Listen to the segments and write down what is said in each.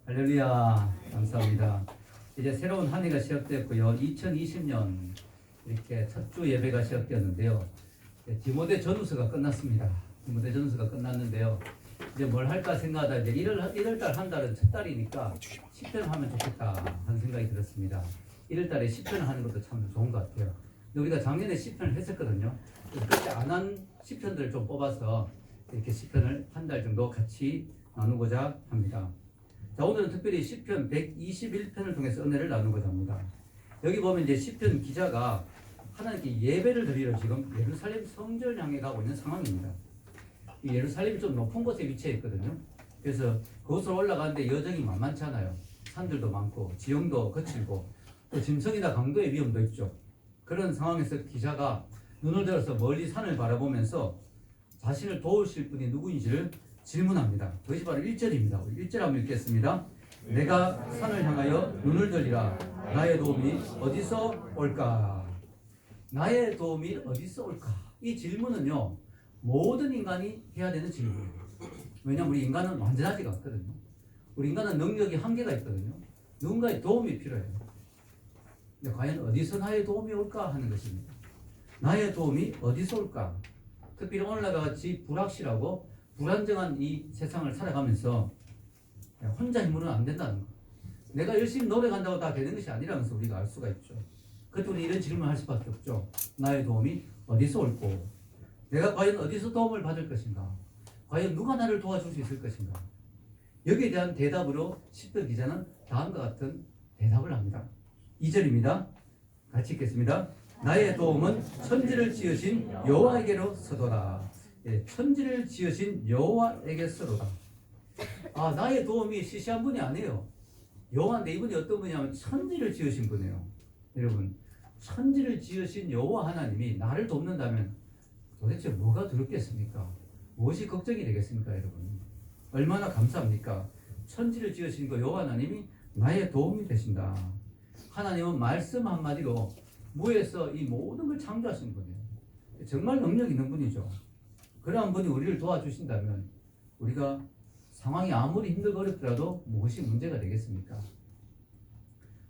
할렐루야, 감사합니다. 이제 새로운 한 해가 시작됐고요. 2020년 이렇게 첫 주 예배가 시작되었는데요. 디모데 전후서가 끝났습니다. 디모데 전후서가 끝났는데요. 이제 뭘 할까 생각하다 이제 1월 달 한 달은 첫 달이니까 10편 하면 좋겠다 하는 생각이 들었습니다. 1월 달에 10편 하는 것도 참 좋은 것 같아요. 근데 우리가 작년에 10편을 했었거든요. 그때 안 한 10편들을 좀 뽑아서 이렇게 10편을 한 달 정도 같이 나누고자 합니다. 자, 오늘은 특별히 시편 121편을 통해서 은혜를 나누고자 합니다. 여기 보면 이제 시편 기자가 하나님께 예배를 드리러 지금 예루살렘 성전을 향해 가고 있는 상황입니다. 이 예루살렘이 좀 높은 곳에 위치해 있거든요. 그래서 그곳으로 올라가는데 여정이 만만치 않아요. 산들도 많고 지형도 거칠고 또 짐승이나 강도의 위험도 있죠. 그런 상황에서 기자가 눈을 들어서 멀리 산을 바라보면서 자신을 도우실 분이 누구인지를 질문합니다. 그것이 바로 1절입니다. 1절 한번 읽겠습니다. 내가 산을 향하여 눈을 들리라. 나의 도움이 어디서 올까? 나의 도움이 어디서 올까? 이 질문은요, 모든 인간이 해야 되는 질문이에요. 왜냐하면 우리 인간은 완전하지가 않거든요. 우리 인간은 능력이 한계가 있거든요. 누군가의 도움이 필요해요. 근데 과연 어디서 나의 도움이 올까 하는 것입니다. 나의 도움이 어디서 올까? 특별히 오늘날과 같이 불확실하고 불안정한 이 세상을 살아가면서 혼자 힘으로는 안 된다는 거. 내가 열심히 노력한다고 다 되는 것이 아니라면서 우리가 알 수가 있죠. 그때 우리 이런 질문을 할 수밖에 없죠. 나의 도움이 어디서 올고, 내가 과연 어디서 도움을 받을 것인가? 과연 누가 나를 도와줄 수 있을 것인가? 여기에 대한 대답으로 시편 기자는 다음과 같은 대답을 합니다. 2절입니다. 같이 읽겠습니다. 나의 도움은 천지를 지으신 여호와에게로 서도다. 천지를 지으신 여호와에게서로다. 나의 도움이 시시한 분이 아니에요. 여호와인데 이분이 어떤 분이냐면 천지를 지으신 분이에요. 여러분, 천지를 지으신 여호와 하나님이 나를 돕는다면 도대체 뭐가 두렵겠습니까? 무엇이 걱정이 되겠습니까, 여러분? 얼마나 감사합니까? 천지를 지으신 그 여호와 하나님이 나의 도움이 되신다. 하나님은 말씀 한마디로 무에서 이 모든 걸 창조하신 분이에요. 정말 능력 있는 분이죠. 그러한 분이 우리를 도와주신다면 우리가 상황이 아무리 힘들고 어렵더라도 무엇이 문제가 되겠습니까?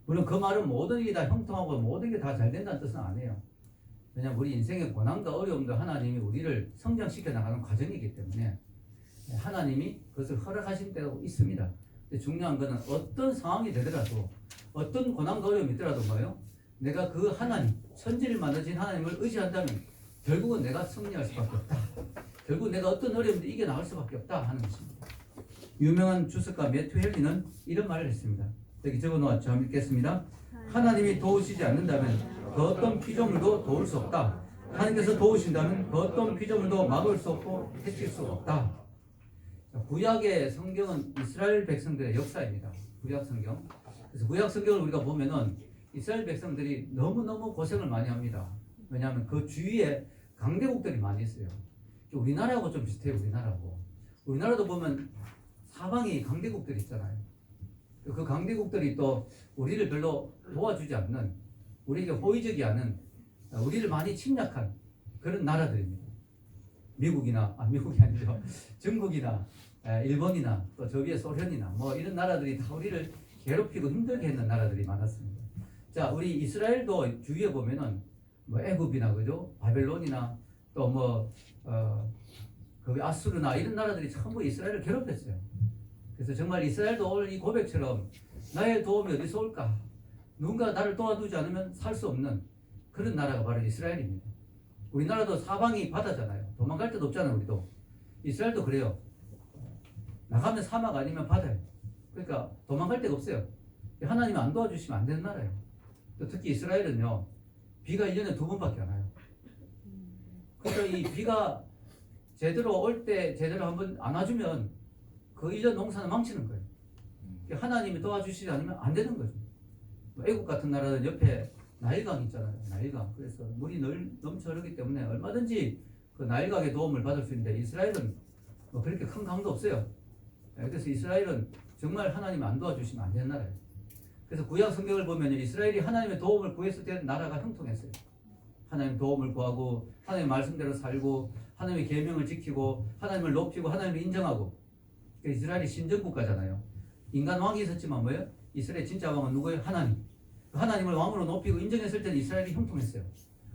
물론 그 말은 모든 일이 다 형통하고 모든 게 다 잘 된다는 뜻은 아니에요. 왜냐하면 우리 인생의 고난과 어려움도 하나님이 우리를 성장시켜 나가는 과정이기 때문에 하나님이 그것을 허락하신 때가 있습니다. 근데 중요한 것은 어떤 상황이 되더라도 어떤 고난과 어려움이 있더라도 뭐예요? 내가 그 하나님, 천지를 만드신 하나님을 의지한다면 결국은 내가 승리할 수밖에 없다. 결국 내가 어떤 어려움도 이겨나갈 수밖에 없다 하는 것입니다. 유명한 주석가 매튜 헨리는 이런 말을 했습니다. 여기 적어놓았죠. 한번 읽겠습니다. 하나님이 도우시지 않는다면 그 어떤 피조물도 도울 수 없다. 하나님께서 도우신다면 그 어떤 피조물도 막을 수 없고 해칠 수 없다. 구약의 성경은 이스라엘 백성들의 역사입니다. 구약 성경. 그래서 구약 성경을 우리가 보면은 이스라엘 백성들이 너무너무 고생을 많이 합니다. 왜냐하면 그 주위에 강대국들이 많이 있어요. 우리나라하고 좀 비슷해요. 우리나라도 보면 사방이 강대국들이 있잖아요. 그 강대국들이 또 우리를 별로 도와주지 않는, 우리에게 호의적이 않은, 우리를 많이 침략한 그런 나라들입니다. 미국이 아니죠. 중국이나 일본이나 또 저 위에 소련이나 뭐 이런 나라들이 다 우리를 괴롭히고 힘들게 했는 나라들이 많았습니다. 자, 우리 이스라엘도 주위에 보면은 뭐 애굽이나 그죠? 바벨론이나 또 그 아수르나 이런 나라들이 전부 이스라엘을 괴롭혔어요. 그래서 정말 이스라엘도 오늘 이 고백처럼 나의 도움이 어디서 올까? 누군가 나를 도와주지 않으면 살 수 없는 그런 나라가 바로 이스라엘입니다. 우리나라도 사방이 바다잖아요. 도망갈 데도 없잖아요, 우리도. 이스라엘도 그래요. 나가면 사막 아니면 바다예요. 그러니까 도망갈 데가 없어요. 하나님이 안 도와주시면 안 되는 나라예요. 또 특히 이스라엘은요, 비가 1년에 2번밖에 안 와요. 그러니까 이 비가 제대로 올 때 제대로 한번 안 와주면 그 1년 농사는 망치는 거예요. 하나님이 도와주시지 않으면 안 되는 거죠. 애국 같은 나라는 옆에 나일강 있잖아요. 나일강. 그래서 물이 넘쳐 흐르기 때문에 얼마든지 그 나일강의 도움을 받을 수 있는데 이스라엘은 뭐 그렇게 큰 강도 없어요. 그래서 이스라엘은 정말 하나님이 안 도와주시면 안 되는 나라예요. 그래서 구약 성경을 보면 이스라엘이 하나님의 도움을 구했을 때 나라가 형통했어요. 하나님 도움을 구하고 하나님의 말씀대로 살고 하나님의 계명을 지키고 하나님을 높이고 하나님을 인정하고 이스라엘이 신정국가잖아요. 인간 왕이 있었지만 뭐예요? 이스라엘 진짜 왕은 누구예요? 하나님. 하나님을 왕으로 높이고 인정했을 때는 이스라엘이 형통했어요.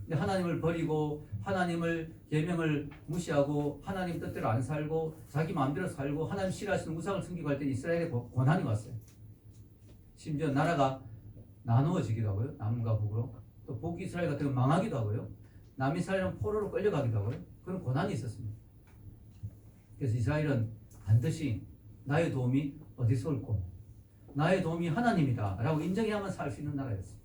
근데 하나님을 버리고 하나님을 계명을 무시하고 하나님 뜻대로 안 살고 자기 마음대로 살고 하나님 싫어하시는 우상을 섬기고 할 때 이스라엘에 고난이 왔어요. 심지어 나라가 나누어지기도 하고요. 남과 북으로. 또 북이스라엘 같은 경우는 망하기도 하고요. 남이스라엘은 포로로 끌려가기도 하고요. 그런 고난이 있었습니다. 그래서 이스라엘은 반드시 나의 도움이 어디서 올고 나의 도움이 하나님이다 라고 인정해야만 살 수 있는 나라였어요.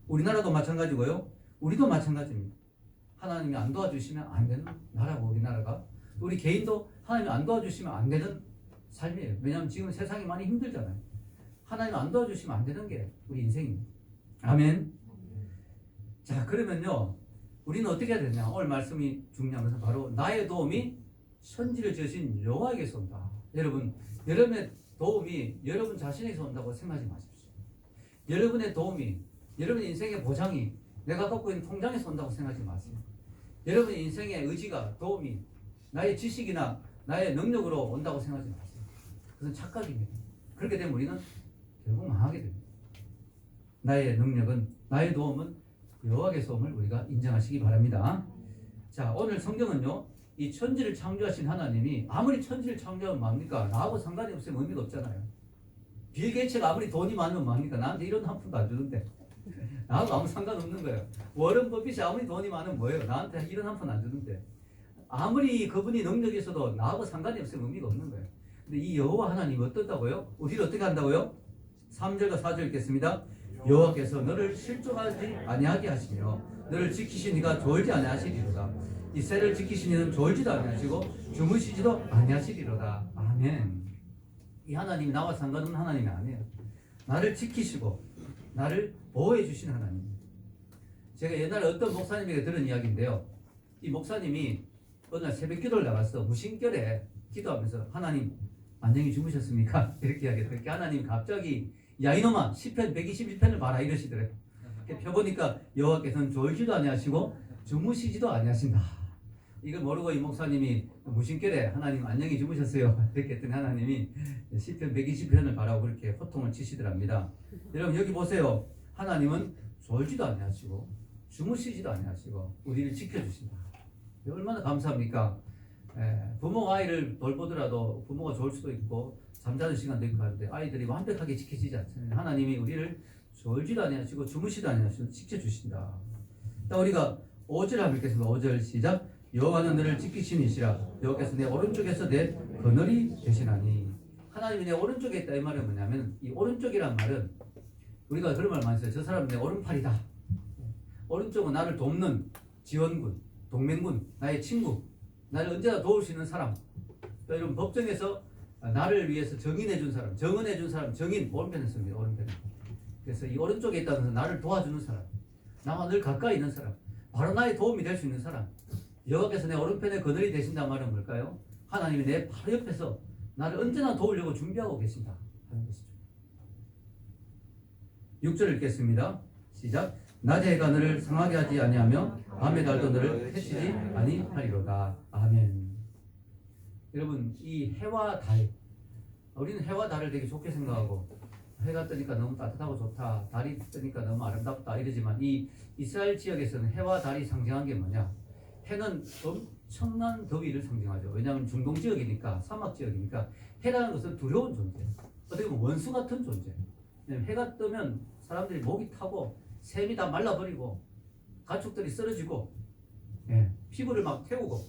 우리나라도 마찬가지고요. 우리도 마찬가지입니다. 하나님이 안 도와주시면 안 되는 나라고 우리나라가. 우리 개인도 하나님이 안 도와주시면 안 되는 삶이에요. 왜냐하면 지금 세상이 많이 힘들잖아요. 하나님 안 도와주시면 안 되는 게 우리 인생입니다. 아멘. 자, 그러면요 우리는 어떻게 해야 되냐. 오늘 말씀이 중요한 것은 바로 나의 도움이 천지를 지으신 여호와에게서 온다. 여러분, 여러분의 도움이 여러분 자신에게서 온다고 생각하지 마십시오. 여러분의 도움이, 여러분의 인생의 보장이 내가 갖고 있는 통장에서 온다고 생각하지 마세요. 여러분의 인생의 의지가, 도움이 나의 지식이나 나의 능력으로 온다고 생각하지 마세요. 그것은 착각입니다. 그렇게 되면 우리는 결국 망하게 됩니다. 나의 능력은, 나의 도움은 여호와께서 옴을 우리가 인정하시기 바랍니다. 자, 오늘 성경은요 이 천지를 창조하신 하나님이 아무리 천지를 창조하면 뭐합니까? 나하고 상관이 없으면 의미가 없잖아요. 빌 게이츠가 아무리 돈이 많으면 뭐합니까? 나한테 이런 한 푼도 안 주는데 나하고 아무 상관없는 거예요. 워런 버핏이 아무리 돈이 많으면 뭐예요? 나한테 이런 한 푼 안 주는데 아무리 그분이 능력이 있어도 나하고 상관이 없으면 의미가 없는 거예요. 근데 이 여호와 하나님이 어떻다고요? 우리를 어떻게 한다고요? 3절과 4절 읽겠습니다. 여호와께서 너를 실족하지 아니하게 하시며 너를 지키시니가 졸지 아니하시리로다. 이 새를 지키시니는 졸지도 아니하시고 주무시지도 아니하시리로다. 아멘. 이 하나님이 나와 상관없는 하나님이 아니에요. 나를 지키시고 나를 보호해 주시는 하나님. 제가 옛날에 어떤 목사님에게 들은 이야기인데요. 이 목사님이 어느 날 새벽 기도를 나가서 무심결에 기도하면서 하나님 안녕히 주무셨습니까? 이렇게 이야기했더니 하나님이 갑자기 야 이놈아 시편 121편을 봐라 이러시더래요. 펴보니까 여호와께서는 졸지도 아니하시고 주무시지도 아니하신다. 이걸 모르고 이 목사님이 무심결에 하나님 안녕히 주무셨어요 이렇게 했더니 하나님이 시편 120편을 바라고 그렇게 호통을 치시더랍니다. 여러분 여기 보세요. 하나님은 졸지도 아니하시고 주무시지도 아니하시고 우리를 지켜주신다. 얼마나 감사합니까? 부모가 아이를 돌보더라도 부모가 졸 수도 있고 잠자는 시간도 있고 하는데 아이들이 완벽하게 지켜지지 않습니다. 하나님이 우리를 졸지도 아니하시고 주무시지도 아니하시고 지켜주신다. 우리가 5절 한번 읽겠습니다. 5절 시작. 여호와는 너를 지키시니시라. 여호와께서 내 오른쪽에서 내 그늘이 되시나니. 하나님이 내 오른쪽에 있다 이 말은 뭐냐면 이 오른쪽이란 말은 우리가 그런 말 많이 써요. 저 사람은 내 오른팔이다. 오른쪽은 나를 돕는 지원군, 동맹군, 나의 친구, 나를 언제나 도울 수 있는 사람. 또 이런 법정에서 나를 위해서 정인해 준 사람, 정언해 준 사람, 정인 오른편에 씁니다. 오른편에. 그래서 이 오른쪽에 있다는 것은 나를 도와주는 사람, 나와 늘 가까이 있는 사람, 바로 나의 도움이 될 수 있는 사람. 여호와께서 내 오른편에 그늘이 되신다는 말은 뭘까요? 하나님이 내 바로 옆에서 나를 언제나 도우려고 준비하고 계신다 하는 것이죠. 6절 읽겠습니다. 시작. 낮에 해가 너를 상하게 하지 아니하며 밤의 달도 너를 해치지 아니하리로다. 아멘. 여러분 이 해와 달, 우리는 해와 달을 되게 좋게 생각하고 해가 뜨니까 너무 따뜻하고 좋다, 달이 뜨니까 너무 아름답다 이러지만 이 이스라엘 지역에서는 해와 달이 상징한 게 뭐냐? 해는 엄청난 더위를 상징하죠. 왜냐하면 중동 지역이니까, 사막 지역이니까 해라는 것은 두려운 존재, 어떻게 보면 원수 같은 존재. 해가 뜨면 사람들이 목이 타고 샘이 다 말라버리고 가축들이 쓰러지고 피부를 막 태우고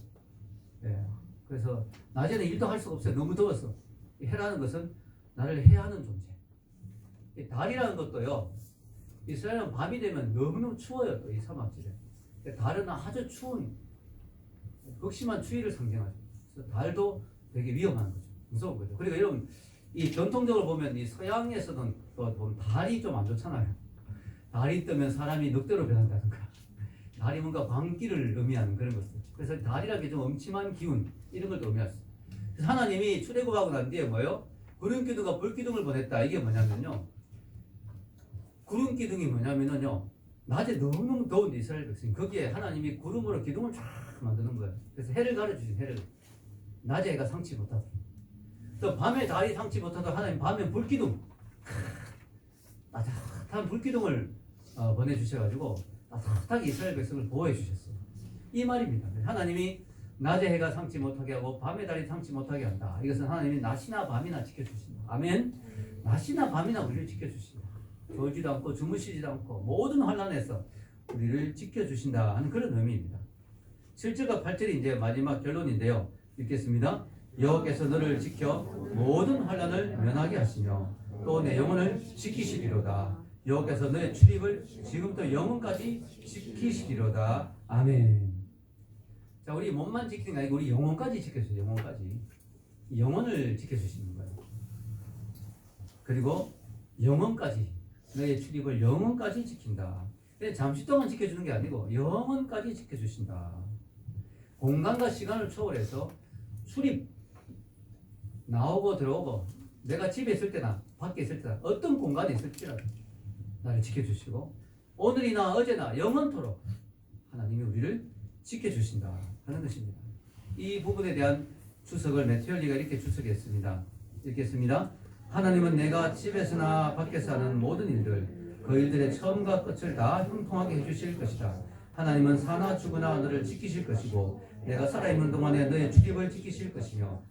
그래서 낮에는 일도 할 수가 없어요. 너무 더워서. 해라는 것은 나를 해하는 존재. 달이라는 것도요, 이스라엘은 밤이 되면 너무너무 추워요. 또 이 사막지대 달은 아주 추운 극심한 추위를 상징하죠. 그래서 달도 되게 위험한 거죠. 무서운 거죠. 그리고 여러분 이 전통적으로 보면 이 서양에서는 또 보면 달이 좀 안 좋잖아요. 달이 뜨면 사람이 늑대로 변한다든가, 달이 뭔가 광기를 의미하는 그런 것들. 그래서 달이라는 게 좀 엄침한 기운 이런 걸 의미하죠. 그래서 하나님이 출애굽하고 난 뒤에 뭐예요? 구름 기둥과 불 기둥을 보냈다. 이게 뭐냐면요, 구름 기둥이 뭐냐면요, 낮에 너무너무 더운 이스라엘 백성, 거기에 하나님이 구름으로 기둥을 쫙 만드는 거예요. 그래서 해를 가려주신 해를 낮에 해가 상치 못하도록. 또 밤에 달이 상치 못하다 하나님 밤에 불기둥 따뜻한 불기둥을 보내주셔가지고 따뜻하게 이스라엘 백성을 보호해 주셨어요. 이 말입니다. 하나님이 낮에 해가 상치 못하게 하고 밤에 달이 상치 못하게 한다. 이것은 하나님이 낮이나 밤이나 지켜주신다. 아멘. 낮이나 밤이나 우리를 지켜주신다. 졸지도 않고 주무시지도 않고 모든 환난에서 우리를 지켜주신다 하는 그런 의미입니다. 7절과 8절이 이제 마지막 결론인데요. 읽겠습니다. 여호와께서 너를 지켜 모든 환난을 면하게 하시며 또 내 영혼을 지키시리로다. 여호와께서 너의 출입을 지금부터 영혼까지 지키시리로다. 아멘. 자, 우리 몸만 지키는 게 아니고 우리 영혼까지 지켜주세요. 영혼까지. 영혼을 지켜주시는 거예요. 그리고 영혼까지 너의 출입을 영혼까지 지킨다. 잠시 동안 지켜주는 게 아니고 영혼까지 지켜주신다. 공간과 시간을 초월해서 출입 나오고 들어오고 내가 집에 있을 때나 밖에 있을 때나 어떤 공간에 있을지라도 나를 지켜주시고 오늘이나 어제나 영원토록 하나님이 우리를 지켜주신다 하는 것입니다. 이 부분에 대한 주석을 메테올리가 이렇게 주석했습니다. 읽겠습니다. 하나님은 내가 집에서나 밖에서 하는 모든 일들 그 일들의 처음과 끝을 다 형통하게 해주실 것이다. 하나님은 사나 죽으나 너를 지키실 것이고 내가 살아있는 동안에 너의 출입을 지키실 것이며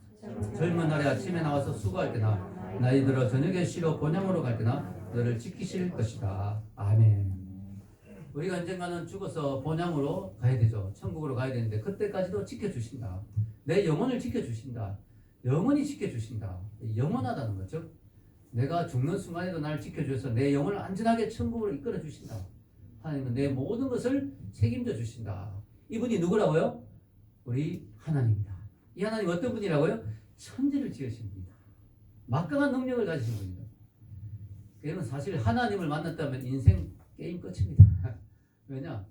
젊은 날에 아침에 나와서 수고할 때나 나이 들어 저녁에 쉬러 본향으로 갈 때나 너를 지키실 것이다. 아멘. 우리가 언젠가는 죽어서 본향으로 가야 되죠. 천국으로 가야 되는데 그때까지도 지켜주신다. 내 영혼을 지켜주신다. 영원히 지켜주신다. 영원하다는 거죠. 내가 죽는 순간에도 나를 지켜주셔서 내 영혼을 안전하게 천국으로 이끌어 주신다. 하나님은 내 모든 것을 책임져 주신다. 이분이 누구라고요? 우리 하나님입니다. 이 하나님 어떤 분이라고요? 천지를 지으신 분이다. 막강한 능력을 가지신 분이다. 여러분 사실 하나님을 만났다면 인생 게임 끝입니다. 왜냐?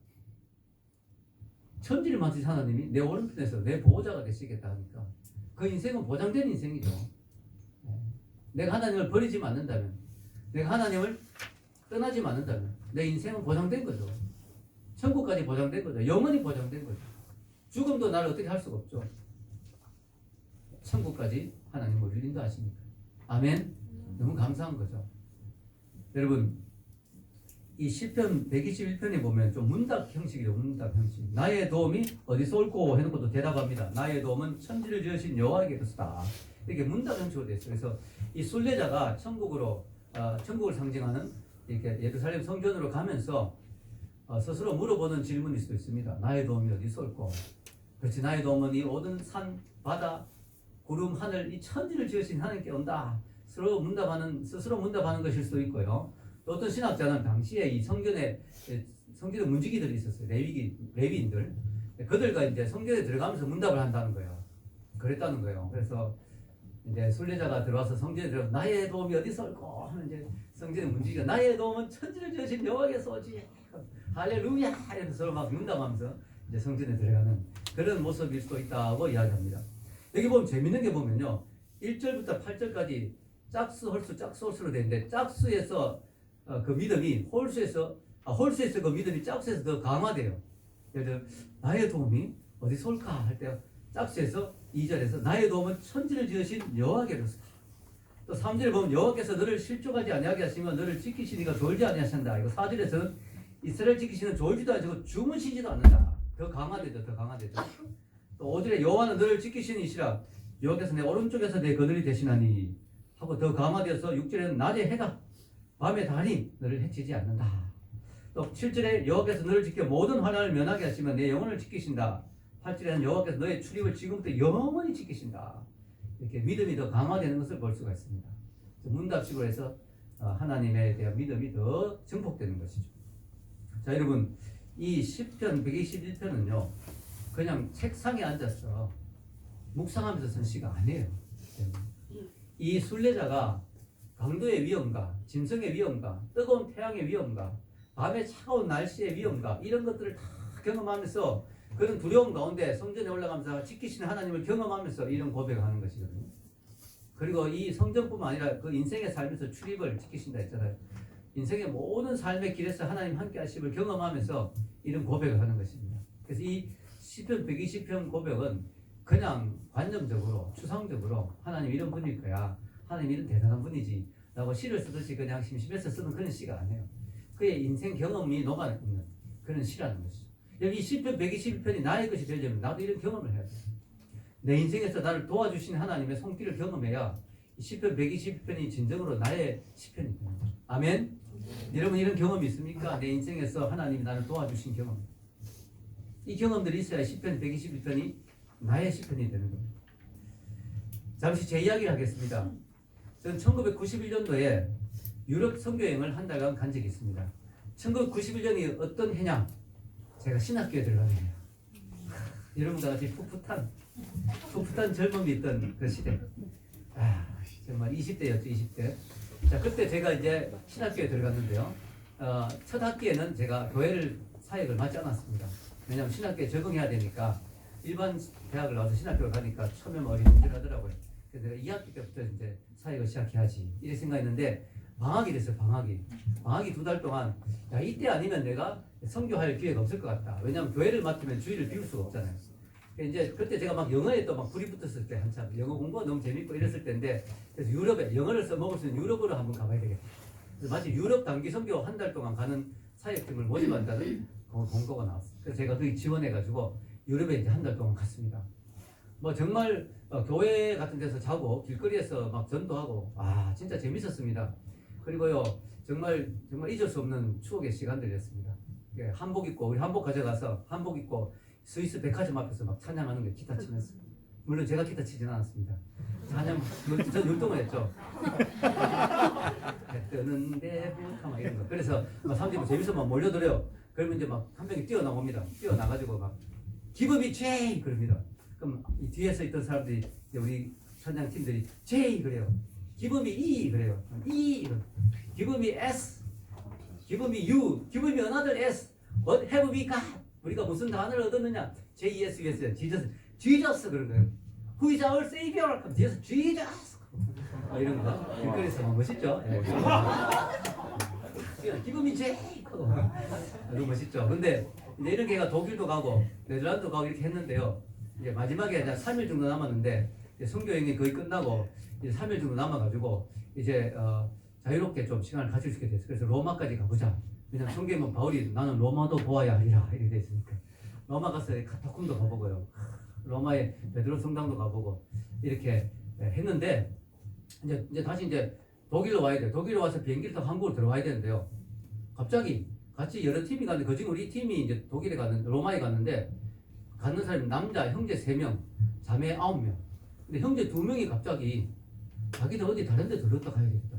천지를 만드신 하나님이 내 오른편에서 내 보호자가 되시겠다 하니까 그 인생은 보장된 인생이죠. 내가 하나님을 버리지 않는다면, 내가 하나님을 떠나지 않는다면 내 인생은 보장된 거죠. 천국까지 보장된 거죠. 영원히 보장된 거죠. 죽음도 나를 어떻게 할 수가 없죠. 천국까지 하나님 우리를 인도하시니까. 아멘. 너무 감사한 거죠. 여러분 이 시편 121편에 보면 좀 문답 형식이죠. 문답 형식. 나의 도움이 어디서 올꼬 해놓고도 대답합니다. 나의 도움은 천지를 지으신 여호와에게로서다. 이렇게 문답 형식으로 되어 있어요. 그래서 이 순례자가 천국을 상징하는 이렇게 예루살렘 성전으로 가면서 스스로 물어보는 질문일 수도 있습니다. 나의 도움이 어디서 올꼬? 그렇지, 나의 도움은 이 모든 산, 바다, 구름, 하늘, 이 천지를 지으신 하나님께 온다. 스스로 문답하는 것일 수도 있고요. 또 어떤 신학자는 당시에 이 성전의 문지기들이 있었어요. 레위인들. 그들과 이제 성전에 들어가면서 문답을 한다는 거예요. 그랬다는 거예요. 그래서 이제 순례자가 들어와서 성전에 들어 나의 도움이 어디서 올꼬 하면 이제 성전의 문지기가 나의 도움은 천지를 지으신 여호와께서 오지. 할렐루야! 이러면서 서로 막 문답하면서 이제 성전에 들어가는 그런 모습일 수도 있다고 이야기합니다. 여기 보면 재밌는 게 보면요. 1절부터 8절까지 짝수로 되는데 짝수에서 그 믿음이 홀수에서 그 믿음이 짝수에서 더 강화돼요. 예를 들어 나의 도움이 어디서 올까 할 때 짝수에서 2절에서 나의 도움은 천지를 지으신 여호와께로서다. 또 3절에 보면 여호와께서 너를 실족하지 아니하게 하시면 너를 지키시니까 졸지 아니하신다. 이거 4절에서는 이스라엘 지키시는 졸지도 않고 주무시지도 않는다. 더 강화되죠. 또 5절에 여호와는 너를 지키시는 이시라. 여호와께서 내 오른쪽에서 내 그늘이 되시나니 하고 더 강화되어서 6절에는 낮에 해가 밤에 달이 너를 해치지 않는다. 또 7절에 여호와께서 너를 지켜 모든 환난을 면하게 하시면 내 영혼을 지키신다. 8절에는 여호와께서 너의 출입을 지금부터 영원히 지키신다. 이렇게 믿음이 더 강화되는 것을 볼 수가 있습니다. 문답식으로 해서 하나님에 대한 믿음이 더 증폭되는 것이죠. 자, 여러분 이 시편 121편은요 그냥 책상에 앉아서 묵상하면서 쓴 시가 아니에요. 이 순례자가 강도의 위험과 짐승의 위험과 뜨거운 태양의 위험과 밤의 차가운 날씨의 위험과 이런 것들을 다 경험하면서 그런 두려움 가운데 성전에 올라가면서 지키시는 하나님을 경험하면서 이런 고백을 하는 것이거든요. 그리고 이 성전뿐만 아니라 그 인생의 삶에서 출입을 지키신다 했잖아요. 인생의 모든 삶의 길에서 하나님 함께 하심을 경험하면서 이런 고백을 하는 것입니다. 그래서 이 시편 120편 고백은 그냥 관념적으로 추상적으로 하나님 이런 분일 거야, 하나님 이런 대단한 분이지 라고 시를 쓰듯이 그냥 심심해서 쓰는 그런 시가 아니에요. 그의 인생 경험이 녹아있는 그런 시라는 것이죠. 여기 시편 121편이 나의 것이 되려면 나도 이런 경험을 해야 돼. 내 인생에서 나를 도와주신 하나님의 손길을 경험해야 시편 121편이 진정으로 나의 시편이 되는 거예요. 아멘? 여러분 이런 경험이 있습니까? 내 인생에서 하나님이 나를 도와주신 경험. 이 경험들이 있어야 시편 121편이 나의 시편이 되는 겁니다. 잠시 제 이야기를 하겠습니다. 저는 1991년도에 유럽 선교여행을 한 달간 간 적이 있습니다. 1991년이 어떤 해냐? 제가 신학교에 들어간 해예요. 여러분과 같이 풋풋한 젊음이 있던 그 시대. 정말 20대였죠, 20대. 자, 그때 제가 이제 신학교에 들어갔는데요. 첫 학기에는 제가 교회를 사역을 맡지 않았습니다. 왜냐하면 신학교에 적응해야 되니까 일반 대학을 나와서 신학교를 가니까 처음에 어리둥절하더라고요. 그래서 내가 2학기 때부터 이제 사역을 시작해야지 이렇게 생각했는데 방학이 됐어요. 방학이 2달 동안 야 이때 아니면 내가 선교할 기회가 없을 것 같다. 왜냐하면 교회를 맡으면 주일을 비울 수가 없잖아요. 이제 그때 제가 막 영어에 또 막 불이 붙었을 때 한참 영어 공부가 너무 재밌고 이랬을 때인데 그래서 유럽에 영어를 써먹을 수 있는 유럽으로 한번 가봐야 되겠다. 그래서 마치 유럽 단기 선교 한 달 동안 가는 사역팀을 모집한다는 공고가 나왔어요. 그래서 제가 거기 지원해가지고 유럽에 이제 한 달 동안 갔습니다. 뭐 정말 교회 같은 데서 자고 길거리에서 막 전도하고 진짜 재밌었습니다. 그리고요 정말 잊을 수 없는 추억의 시간들이었습니다. 한복 입고 우리 한복 가져가서 한복 입고 스위스 백화점 앞에서 막 찬양하는 게 기타 치면서 물론 제가 기타 치진 않았습니다. 찬양 전 율동을 했죠. 해 뜨는 데부터 막 이런 거. 그래서 막 사람들이 뭐 재밌어 막 몰려들어요. 그러면 이제 막 한 명이 뛰어나옵니다. 뛰어나가지고 막 기범이 제이 그럽니다. 그럼 이 뒤에서 있던 사람들이 우리 찬양팀들이 제이 그래요. 기범이 E 그래요. E 기범이 S 기범이 U 기범이 another S What have we got? 우리가 무슨 단어를 얻었느냐? JESUS Jesus 그런 거예요. Who is our Savior? 그럼 뒤에서 Jesus 이런 거 길거리에서 막 멋있죠? 기범이 제이 너무 멋있죠? 근데 이제 이런 게가 독일도 가고 네덜란드도 가고 이렇게 했는데요. 이제 마지막에 이제 3일 정도 남았는데 선교행이 거의 끝나고 이제 3일 정도 남아가지고 이제 자유롭게 좀 시간을 가질 수 있게 됐어요. 그래서 로마까지 가보자. 왜냐면 성경은 바울이 나는 로마도 보아야 하리라 이렇게 돼 있으니까 로마 가서 카타콤도 가보고요. 로마의 베드로 성당도 가보고 이렇게 했는데 이제 다시 이제 독일로 와야 돼. 독일로 와서 비행기를 타고 한국으로 들어와야 되는데요. 갑자기 같이 여러 팀이 갔는데 그중 우리 팀이 이제 독일에 갔는데 로마에 갔는데 가는 사람이 남자 형제 3명, 자매 9명. 근데 형제 2명이 갑자기 자기도 어디 다른 데 들렀다 가야겠다.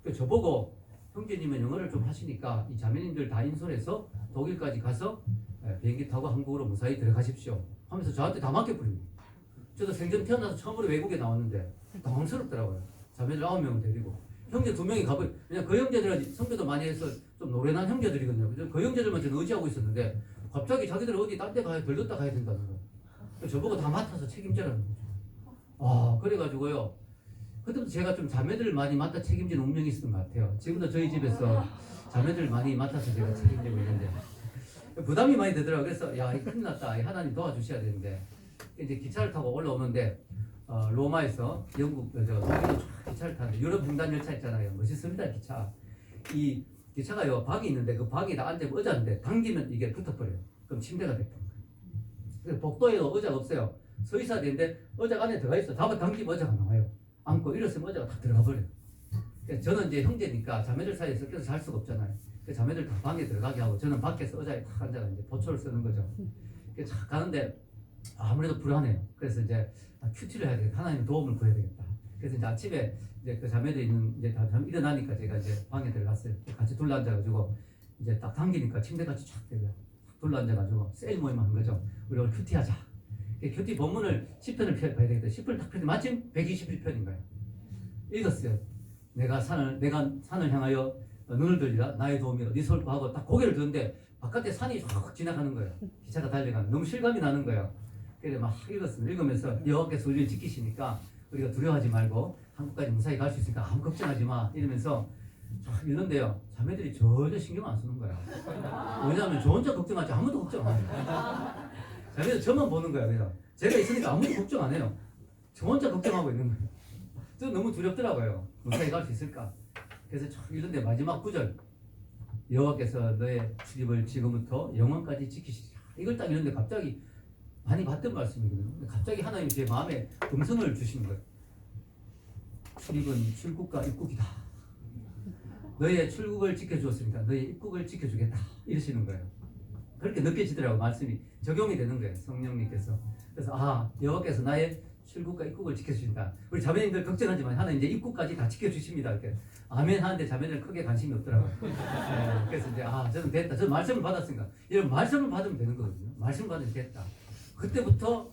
그래서 저보고 형제님은 영어를 좀 하시니까 이 자매님들 다 인솔해서 독일까지 가서 비행기 타고 한국으로 무사히 들어가십시오 하면서 저한테 다 맡겨버립니다. 저도 생전 태어나서 처음으로 외국에 나왔는데 당황스럽더라고요. 자매들 9명을 데리고 형제 2명이 가버려. 왜냐면 그 형제들은 성교도 많이 해서 좀 노련한 형제들이거든요. 그 형제들만 저는 의지하고 있었는데 갑자기 자기들 어디 딴 데 가야 들렀다 가야 된다는 거예요. 저보고 다 맡아서 책임져라는 거죠. 그래가지고요. 그때부터 제가 좀 자매들 많이 맡아 책임진 운명이 있었던 것 같아요. 지금도 저희 집에서 자매들 많이 맡아서 제가 책임지고 있는데 부담이 많이 되더라고요. 그래서 야, 이 큰일 났다. 하나님 도와주셔야 되는데 이제 기차를 타고 올라오는데 로마에서 영국 독일로 기차를 타는데 유럽 횡단 열차 있잖아요. 멋있습니다. 기차. 이 기차가요 방이 있는데 그 방에다 앉아 의자 있는데 당기면 이게 붙어버려요. 그럼 침대가 됐던 거예요. 그래서 복도에도 의자가 없어요. 서 있어야 되는데 의자가 안에 들어가 있어. 다만 당기면 의자가 나와요. 안고 일어서면 의자가 다 들어가 버려요. 저는 이제 형제니까 자매들 사이에 섞여서 잘 수가 없잖아요. 자매들 다 방에 들어가게 하고 저는 밖에서 의자에 탁 앉아가 이제 보초를 쓰는 거죠. 쫙 가는데 아무래도 불안해요. 그래서 이제 큐티를 해야 되겠다. 하나님 도움을 구해야 되겠다. 그래서 이제 아침에 이제 그 자매들 있는 이제 다 일어나니까 제가 이제 방에 들어갔어요. 같이 둘러 앉아가지고 이제 딱 당기니까 침대같이 쫙 되고요. 둘러 앉아가지고 세일 모임을 한 거죠. 우리 오늘 큐티하자. 큐티 본문을 10편을 봐야 되겠다. 10편을 딱 펴는데 마침 121편인 거예요. 읽었어요. 내가 산을 향하여 눈을 들리라 나의 도움이라 네 설부 하고 딱 고개를 드는데 바깥에 산이 확 지나가는 거예요. 기차가 달려가는 너무 실감이 나는 거예요. 그래서 막 읽었습니다. 읽으면서 여호와께서 우리를 지키시니까 우리가 두려워하지 말고 한국까지 무사히 갈 수 있으니까 아무 걱정하지 마 이러면서 쫙 읽는데요. 자매들이 전혀 신경 안 쓰는 거예요. 왜냐하면 저 혼자 걱정하지 아무도 걱정 안 해요. 자매들 저만 보는 거예요. 그래서 제가 있으니까 아무도 걱정 안 해요. 저 혼자 걱정하고 있는 거예요. 저 너무 두렵더라고요. 무사히 갈 수 있을까? 그래서 참 이런데 마지막 구절, 여호와께서 너의 출입을 지금부터 영원까지 지키시리라. 이걸 딱 이런데 갑자기 많이 봤던 말씀이거든요. 근데 갑자기 하나님이 제 마음에 음성을 주시는 거예요. 출입은 출국과 입국이다. 너의 출국을 지켜주었으니까 너의 입국을 지켜주겠다. 이러시는 거예요. 그렇게 느껴지더라고요. 말씀이 적용이 되는 거예요. 성령님께서. 그래서 여호와께서 나의 출국과 입국을 지켜주신다. 우리 자매님들 걱정하지만 하나님 이제 입국까지 다 지켜주십니다. 이렇게 아멘 하는데 자매들 크게 관심이 없더라고요. 네, 그래서 이제 저는 됐다. 저는 말씀을 받았으니까 이런 말씀을 받으면 되는 거거든요. 말씀을 받으면 됐다. 그때부터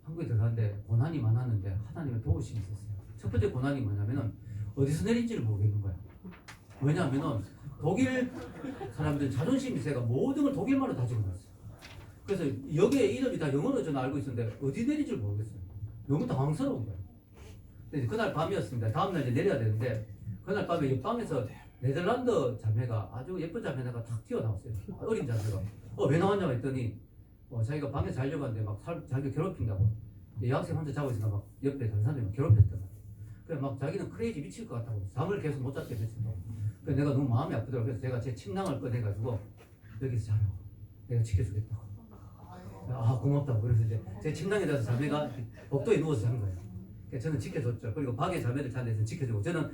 한국에 들어갔는데 고난이 많았는데 하나님의 도우심이 있었어요. 첫 번째 고난이 뭐냐면은 어디서 내린지를 모르겠는 거야. 왜냐하면은 독일 사람들은 자존심이 세가 모든 걸 독일말로 다 적어놨어요. 그래서 여기에 이름이 다 영어로 저는 알고 있었는데 어디 내릴지 모르겠어요. 너무 당황스러운 거예요. 근데 그날 밤이었습니다. 다음날 이제 내려야 되는데 그날 밤에 옆방에서 네덜란드 자매가 아주 예쁜 자매가 탁 튀어나왔어요. 어린 자매가. 왜 나왔냐고 했더니 자기가 밤에 자려고 하는데 막 자기가 괴롭힌다고. 여학생 혼자 자고 있으니까 막 옆에 다른 사람이 막 괴롭혔던 거야. 그래 막 자기는 크레이지 미칠 것 같다고. 잠을 계속 못 잤대 며칠도. 그래서 내가 너무 마음이 아프더라고. 그래서 제가 제 침낭을 꺼내가지고 여기서 자라고. 내가 지켜주겠다고. 고맙다고. 그래서 이제 제 침낭에 대해서 자매가 복도에 누워서 잔 거예요. 그래서 저는 지켜줬죠. 그리고 밖에 자매들 자는 데서 지켜주고 저는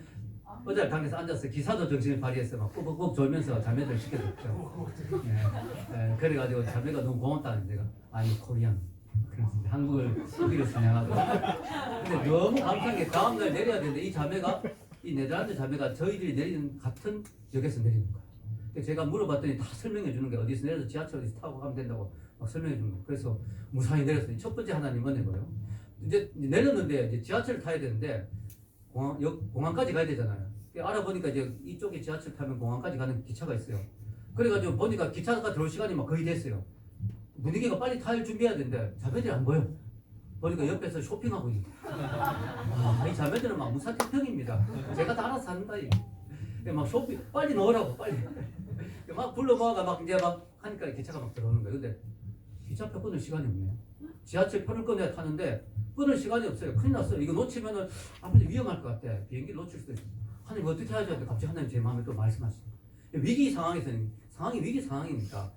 의자 방에서 앉아서 기사도 정신을 발휘해서 막 꾸벅꾸벅 졸면서 자매들 지켜줬죠. 그래가지고 자매가 너무 고맙다는 데가 아니 코리안. 그래서 한국을 수비를 사냥하고. 근데 너무 감사한 게 다음날 내려야 되는데 이 자매가 이 네덜란드 자매가 저희들이 내리는 같은 역에서 내리는 거예요. 제가 물어봤더니 다 설명해 주는 게 어디서 내려서 지하철에서 타고 가면 된다고 막 설명해 주는 거예요. 그래서 무사히 내렸어요. 첫 번째 하나님 은혜고요. 이제 내렸는데 이제 지하철을 타야 되는데 공항까지 가야 되잖아요. 알아보니까 이제 이쪽에 지하철 타면 공항까지 가는 기차가 있어요. 그래가지고 보니까 기차가 들어올 시간이 막 거의 됐어요. 분위기가 빨리 탈 준비해야 되는데 자매들이 안 보여. 보니까 옆에서 쇼핑하고 있는 이 자매들은 막 무사태평입니다. 제가 다 알아서 한다. 막 쇼핑 빨리 넣으라고 빨리. 막 불러모아가 막 이제 막 하니까 기차가 막 들어오는 거예요. 근데 기차표 끊을 시간이 없네요. 지하철 표를 꺼내야 타는데 끊을 시간이 없어요. 큰일 났어요. 이거 놓치면은 아무래도 위험할 것 같아. 비행기 놓칠 수도 있어. 하나님 어떻게 하죠? 갑자기 하나님 제 마음에 또 말씀하시죠. 위기 상황에서는 상황이 위기 상황이니까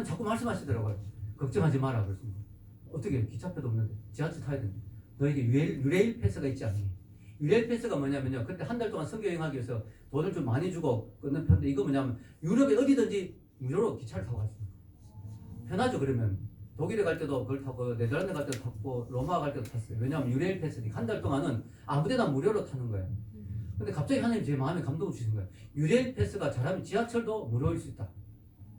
자꾸 말씀하시더라고요. 걱정하지 마라 그랬습니다. 어떻게 기차표도 없는데 지하철 타야 되는데 너에게 유레일 패스가 있지 않니? 유레일 패스가 뭐냐면요. 그때 한 달 동안 선교 여행하기 위해서 돈을 좀 많이 주고 끊는 편인데 이거 뭐냐면 유럽에 어디든지 무료로 기차를 타고 갈 수 있어요. 편하죠. 그러면 독일에 갈 때도 그걸 타고 네덜란드 갈 때도 탔고 로마 갈 때도 탔어요. 왜냐하면 유레일 패스니까 한 달 동안은 아무데나 무료로 타는 거예요. 근데 갑자기 하나님 제 마음에 감동을 주신 거예요. 유레일 패스가 잘하면 지하철도 무료일 수 있다.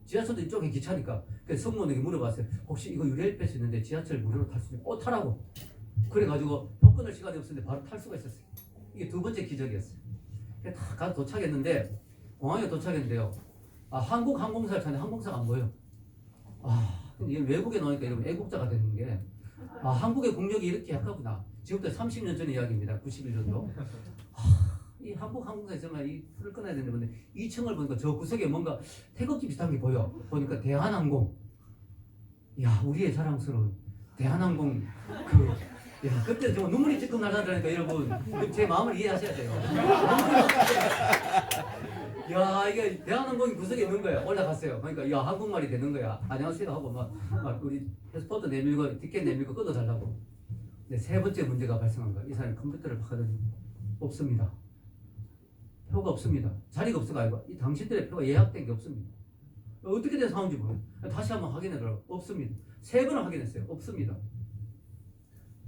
지하철도 이쪽에 기차니까. 그래서 성모에게 물어봤어요. 혹시 이거 유레일 패스 있는데 지하철 무료로 탈 수 있냐? 타라고. 그래가지고 표 끊을 시간이 없었는데 바로 탈 수가 있었어요. 이게 두 번째 기적이었어요. 다 가서 도착했는데 공항에 도착했는데요. 한국 항공사를 타는데 항공사가 안 보여. 근데 외국에 나오니까 이러면 애국자가 되는 게 한국의 국력이 이렇게 약하구나. 지금부터 30년 전의 이야기입니다. 91년도. 이 한국 항공사에 정말 이 표를 끊어야 되는데 2층을 보니까 저 구석에 뭔가 태극기 비슷한 게 보여. 보니까 대한항공. 야, 우리의 자랑스러운 대한항공 그때 정말 눈물이 찔끔 나잖아요, 여러분. 제 마음을 이해하셔야 돼요. 야, 이게 대한항공이 구석에 있는 거야. 올라갔어요. 그러니까 야, 한국말이 되는 거야. 안녕하세요 하고 막 우리 패스포트 내밀고 티켓 내밀고 끊어달라고. 근데 세 번째 문제가 발생한 거야. 이 사람이 컴퓨터를 봤거든요. 없습니다. 표가 없습니다. 자리가 없어가지고 이 당신들의 표가 예약된 게 없습니다. 어떻게 된 상황인지 모르겠어요. 다시 한번 확인해보라고. 없습니다. 3번을 확인했어요. 없습니다.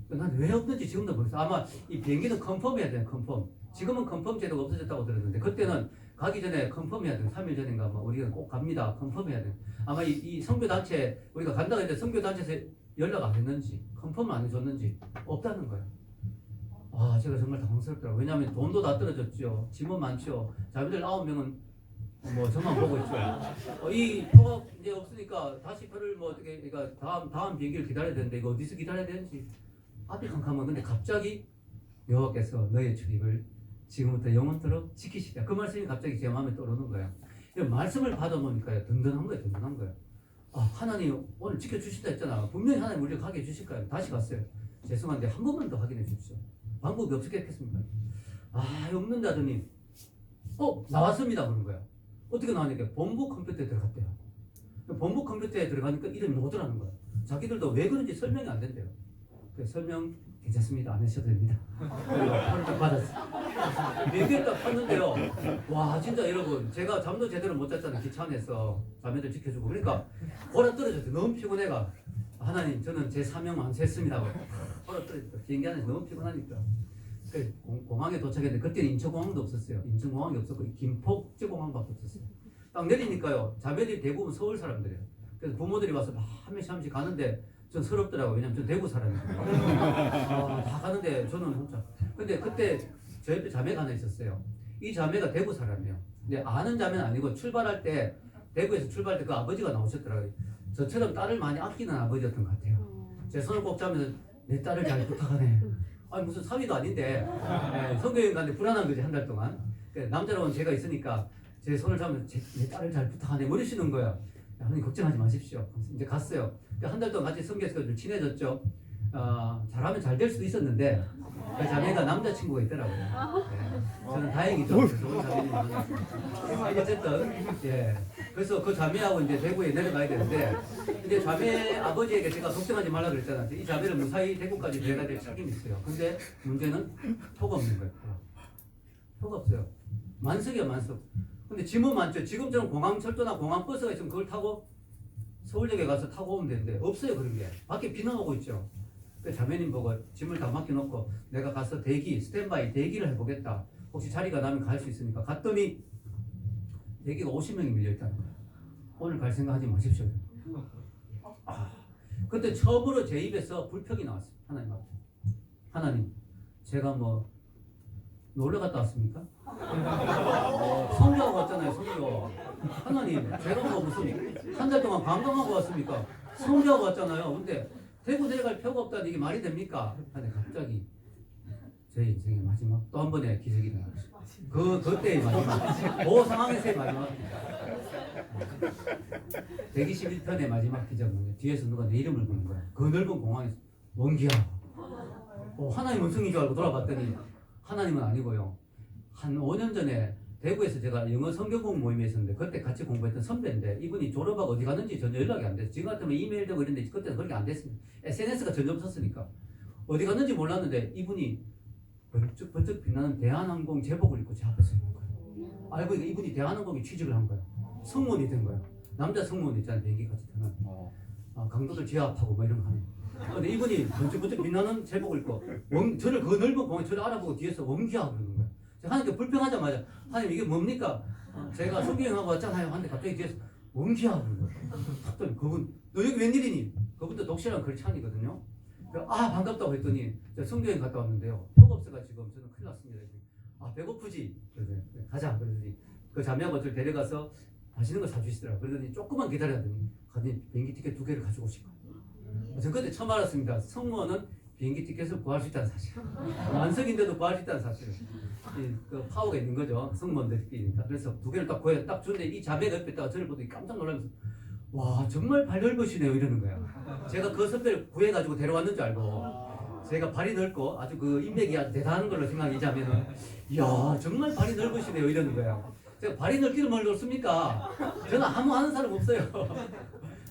난 왜 없는지 지금도 모르겠어요. 아마 이 비행기는 컨펌해야 돼요. 컨펌. 지금은 컨펌 제도가 없어졌다고 들었는데 그때는 가기 전에 컨펌해야 돼요. 3일 전인가 우리가 꼭 갑니다. 컨펌해야 돼요. 아마 이 선교단체 우리가 간다고 했는데 선교단체에서 연락 안 했는지 컨펌을 안 해줬는지 없다는 거예요. 제가 정말 당황스럽더라고요. 왜냐하면 돈도 다 떨어졌죠. 짐은 많죠. 자매들 9명은 저만 보고 있죠. 이 표가 이제 없으니까 다시 표를 어떻게 그러니까 다음 비행기를 기다려야 되는데 이거 어디서 기다려야 되는지 앞이 캄캄한. 근데 갑자기 여호와께서 너의 출입을 지금부터 영원토록 지키시다. 그 말씀이 갑자기 제 마음에 떠오르는 거예요. 이 말씀을 받아놓으니까요 든든한 거예요. 든든한 거예요. 하나님 오늘 지켜주신다 했잖아. 분명히 하나님 우리를 가게 해주실 거예요. 다시 갔어요. 죄송한데 한 번만 더 확인해 주십시오. 방법이 없었겠습니까? 없는다더니 나왔습니다 그런 거야. 어떻게 나왔니까 본부 컴퓨터에 들어갔대요. 본부 컴퓨터에 들어가니까 이름이 오더라는 거야. 자기들도 왜 그런지 설명이 안 된대요. 그래서 설명 괜찮습니다. 안 하셔도 됩니다. 표를 딱 받았어. 4개를 딱 팠는데요. 와 진짜 여러분 제가 잠도 제대로 못 잤잖아요. 기차 안에서 자매들 지켜주고 그러니까 보라 떨어졌어요. 너무 피곤해가 하나님 저는 제 사명 완수했습니다. 보라 떨어졌어. 비행기 안에서 너무 피곤하니까 공항에 도착했는데 그때는 인천공항도 없었어요. 인천공항이 없었고 김포국제공항밖에 없었어요. 딱 내리니까요. 자매들이 대부분 서울 사람들이에요. 그래서 부모들이 와서 한 명씩 가는데 전 서럽더라고요. 왜냐면 전 대구 사람이거든요. 다 가는데 저는 혼자. 근데 그때 저 옆에 자매가 하나 있었어요. 이 자매가 대구 사람이에요. 근데 아는 자매는 아니고 출발할 때 대구에서 출발할 때 그 아버지가 나오셨더라고요. 저처럼 딸을 많이 아끼는 아버지였던 것 같아요. 제 손을 꼭 잡으면서 내 딸을 잘 부탁하네. 아니 무슨 사위도 아닌데 성교여행 갔는데 불안한 거지 한 달 동안. 남자라고는 제가 있으니까 제 손을 잡으면서 내 딸을 잘 부탁하네 모르시는 거야. 하나님 걱정하지 마십시오. 이제 갔어요. 한 달 동안 같이 성교해서 좀 친해졌죠. 잘하면 잘 될 수도 있었는데 그 자매가 남자친구가 있더라고요. 저는 다행이죠. 좋은 자매님이 만났어요. 어쨌든 그래서 그 자매하고 이제 대구에 내려가야 되는데 이제 자매 아버지에게 제가 걱정하지 말라 그랬잖아요. 이 자매를 무사히 대구까지 데려가야 될 책임이 있어요. 근데 문제는 표가 없는 거예요. 표가 없어요. 만석이야 만석. 근데 짐은 많죠. 지금처럼 공항철도나 공항버스가 있으면 그걸 타고 서울역에 가서 타고 오면 되는데 없어요 그런 게. 밖에 비는 오고 있죠. 그래서 자매님 보고 짐을 다 맡겨놓고 내가 가서 스탠바이 대기를 해보겠다. 혹시 자리가 나면 갈 수 있으니까 갔더니 대기가 50명이 밀려있다는 거예요. 오늘 갈 생각 하지 마십시오. 그때 처음으로 제 입에서 불평이 나왔어요. 하나님 앞에. 하나님 제가 뭐 놀러 갔다 왔습니까? 성교하고 왔잖아요, 성교. 하나님, 제가 뭐 무슨 한 달 동안 관광하고 왔습니까? 성교하고 왔잖아요. 근데 대구 내려갈 표가 없다니 이게 말이 됩니까? 근데 갑자기 제 인생의 마지막 또 한 번의 기적이 일어났어요. 그때의 마지막, 그 상황에서의 마지막 기적. 121편의 마지막 기적은 뒤에서 누가 내 이름을 부르는 거야. 그 넓은 공항에서 원기야. 하나님 음성인 줄 알고 돌아봤더니 하나님은 아니고요. 한 5년 전에 대구에서 제가 영어 성경공 모임에 있었는데 그때 같이 공부했던 선배인데 이분이 졸업하고 어디 갔는지 전혀 연락이 안 됐어요. 지금 같으면 이메일 되고 이랬는데 그때는 그렇게 안 됐습니다. SNS가 전혀 없었으니까 어디 갔는지 몰랐는데 이분이 번쩍번쩍 빛나는 대한항공 제복을 입고 제 앞에 서 있는 거예요. 알고 보니까 이분이 대한항공에 취직을 한 거예요. 승무원이 된 거예요. 남자 승무원 있잖아요. 비행기 같이 타는 강도들 제압하고 뭐 이런 거 하는 거. 근데 이분이 번쩍번쩍 빛나는 제복을 입고 저를 그 넓은 공항에 저를 알아보고 뒤에서 원기야 그러는 거예요. 하나님께 불평하자마자 하나님 이게 뭡니까? 제가 성경하고 왔잖아요. 하는데 갑자기 뒤에서 원기야 그러는 거예요. 갑자기 그분 너 여기 웬일이니? 그분도 독실한 크리스찬이거든요. 반갑다고 했더니 제가 성경에 갔다 왔는데요. 표가 없어가 지금 저는 큰일 났습니다. 배고프지? 그러더니 가자 그러더니 그 자매하고 저를 데려가서 맛있는 거 사주시더라고요. 그러더니 조금만 기다렸더니 비행기 티켓 2개를 가지고 오신 거예요. 저는 그때 처음 알았습니다. 승무원은 비행기 티켓을 구할 수 있다는 사실. 만석인데도 구할 수 있다는 사실. 그 파워가 있는 거죠. 승무원들끼리니까. 그래서 2개를 딱 구해 딱 주는데 이 자매가 옆에 있다가 저를 보더니 깜짝 놀라면서 와 정말 발 넓으시네요 이러는 거야. 제가 그 선배를 구해가지고 데려왔는 줄 알고 제가 발이 넓고 아주 그 인맥이 아주 대단한 걸로 생각이 자매는 이야 정말 발이 넓으시네요 이러는 거야. 제가 발이 넓기를 뭘 넓습니까? 저는 아무 아는 사람 없어요.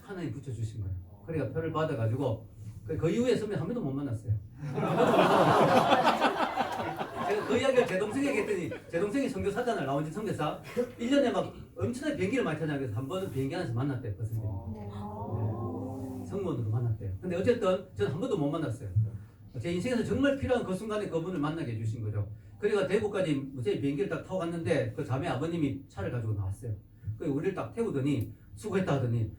하나님 붙여주신 거예요. 그러니까 표를 받아가지고 그 이후에 선배 한 번도 못 만났어요. 제가 그 이야기를 제 동생에게 했더니 제 동생이 선교사잖아요. 라운지 선교사 1년에 막 엄청나게 비행기를 많이 타잖아요. 그래서 한 번은 비행기 안에서 만났대요. 그 선생님. 성무원으로 만났대요. 근데 어쨌든 저는 한 번도 못 만났어요. 제 인생에서 정말 필요한 그 순간에 그분을 만나게 해주신 거죠. 그러니까 대구까지 무사히 비행기를 딱 타고 갔는데 그 자매 아버님이 차를 가지고 나왔어요. 그래서 우리를 딱 태우더니 수고했다 하더니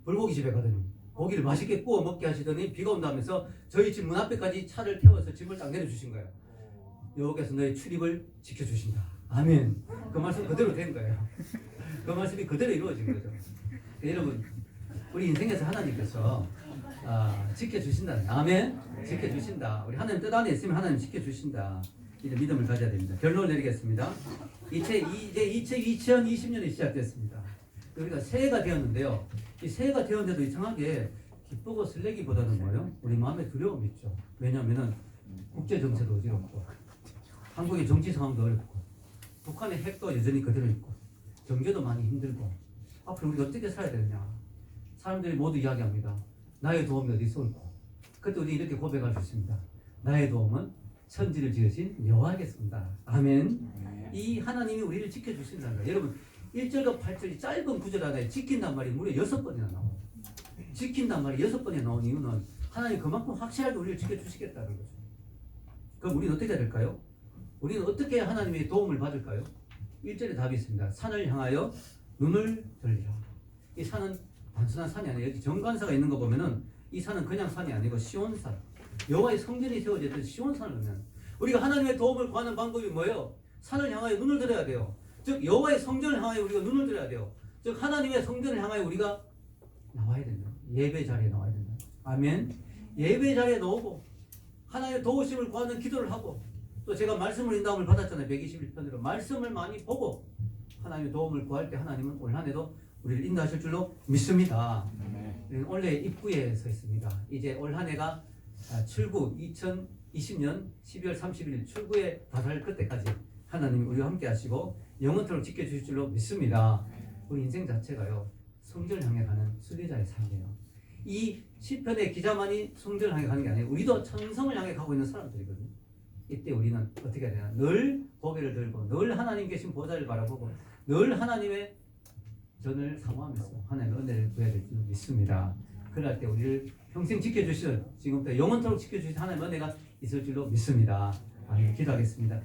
불고기 집에 가더니 고기를 맛있게 구워 먹게 하시더니 비가 온다면서 저희 집 문 앞에까지 차를 태워서 짐을 딱 내려주신 거예요. 여호와께서 너의 출입을 지켜주신다. 아멘. 그 말씀 그대로 된 거예요. 그 말씀이 그대로 이루어진 거죠. 여러분 우리 인생에서 하나님께서 지켜주신다. 아멘. 지켜주신다. 우리 하나님 뜻 안에 있으면 하나님 지켜주신다. 이런 믿음을 가져야 됩니다. 결론을 내리겠습니다. 이제 2020년이 시작됐습니다. 우리가 새해가 되었는데요. 이 새해가 되었는데도 이상하게 기쁘고 설레기보다는 뭐예요? 우리 마음에 두려움이 있죠. 왜냐하면은 국제 정세도 어지럽고 한국의 정치 상황도 어렵고 북한의 핵도 여전히 그대로 있고 경제도 많이 힘들고 앞으로 우리가 어떻게 살아야 되느냐. 사람들이 모두 이야기합니다. 나의 도움이 어디서 올고. 그때 우리 이렇게 고백할 수 있습니다. 나의 도움은 천지를 지으신 여호와겠습니다. 아멘. 이 하나님이 우리를 지켜주신다는 거예요. 여러분 1절과 8절이 짧은 구절 안에 지킨단 말이 무려 6번이나 나와요. 지킨단 말이 6번이나 나온 이유는 하나님 그만큼 확실하게 우리를 지켜주시겠다는 거죠. 그럼 우리는 어떻게 해야 될까요? 우리는 어떻게 하나님의 도움을 받을까요? 1절에 답이 있습니다. 산을 향하여 눈을 들리라. 이 산은 단순한 산이 아니에요. 여기 정관사가 있는 거 보면은 이 산은 그냥 산이 아니고 시온산. 여호와의 성전이 세워졌던 시온산을 보면 우리가 하나님의 도움을 구하는 방법이 뭐예요? 산을 향하여 눈을 들어야 돼요. 즉 여호와의 성전을 향하여 우리가 눈을 들어야 돼요. 즉 하나님의 성전을 향하여 우리가 나와야 된다. 예배 자리에 나와야 된다. 아멘. 예배 자리에 나오고 하나님의 도우심을 구하는 기도를 하고 또 제가 말씀을 인도함을 받았잖아요. 121편으로 말씀을 많이 보고 하나님의 도움을 구할 때 하나님은 올 한 해도 우리를 인도하실 줄로 믿습니다. 우리는 원래 입구에 서 있습니다. 이제 올 한 해가 출구 2020년 12월 31일 출구에 다다를 그때까지 하나님이 우리와 함께 하시고 영원토록 지켜주실 줄로 믿습니다. 우리 인생 자체가요 성전을 향해 가는 순례자의 삶이에요. 이 시편의 기자만이 성전을 향해 가는 게 아니에요. 우리도 천성을 향해 가고 있는 사람들이거든요. 이때 우리는 어떻게 해야 되나? 늘 고개를 들고 늘 하나님 계신 보좌를 바라보고 늘 하나님의 전을 사모하면서 하나님의 은혜를 구해야 될 줄 믿습니다. 그럴 때 우리를 평생 지켜주시는 지금부터 영원토록 지켜주신 하나님의 은혜가 있을 줄로 믿습니다. 아멘. 기도하겠습니다.